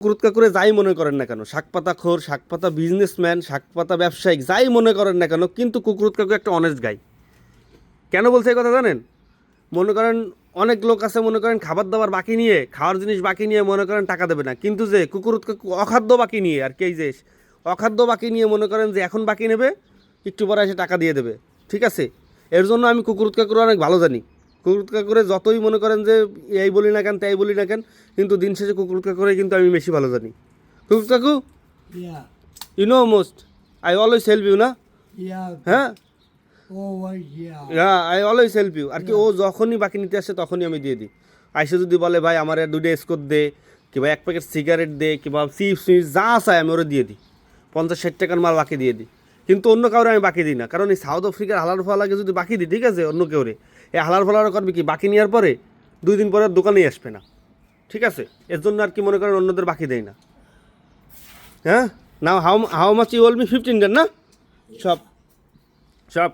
কুকুরুৎকা করে যাই মনে করেন না কেন, শাকপাতা খোর, শাকপাতা বিজনেসম্যান, শাকপাতা ব্যবসায়িক, যাই মনে করেন না কেন, কিন্তু কুকুরুৎকাকু একটা অনেস্ট গাই। কেন বলছে এই কথা জানেন? মনে করেন অনেক লোক আছে মনে করেন খাবার দাবার বাকি নিয়ে, খাওয়ার জিনিস বাকি নিয়ে মনে করেন টাকা দেবে না, কিন্তু যে কুকুরুৎকাকু অখাদ্য বাকি নিয়ে আর কি, এই যে অখাদ্য বাকি নিয়ে মনে করেন যে এখন বাকি নেবে, একটু পরে এসে টাকা দিয়ে দেবে। ঠিক আছে, এর জন্য আমি কুকুরুৎকাকুরে অনেক ভালো জানি। কুকুরুৎকাকুরে যতই মনে করেন যে এই বলি না কেন তাই বলি না কেন, কিন্তু দিন শেষে কুকুরুৎকাকুরে কিন্তু আমি বেশি ভালো জানি। কুকুরুৎকাকু, Yeah, you know most, I always help you না? yeah, হ্যাঁ, always, yeah. হ্যাঁ, আই অলওয়েজ হেল্প ইউ আর কি। ও যখনই বাকি নিতে আসে তখনই আমি দিয়ে দিই। আইসে যদি বলে ভাই আমার আর 2টা স্কোর দে, কিংবা 1 প্যাকেট সিগারেট দে, কিংবা চিপস যা চাই আমি ওরা দিয়ে দিই। 50-60 টাকার মাল বাকি দিয়ে দিই। কিন্তু অন্য কাউরে আমি বাকি দিই না, কারণ এই সাউথ আফ্রিকার হালার ফালাকে যদি বাকি দিই, ঠিক আছে, অন্য কেউরে, এই হালার ফালারা করবে কি, বাকি নেওয়ার পরে 2 দিন পরে আর দোকানেই আসবে না। ঠিক আছে, এর জন্য আর কি মনে করেন অন্যদের বাকি দেয় না। হ্যাঁ, নাও হাউ মাচ ইউ ওল মি? 15 না? সব সব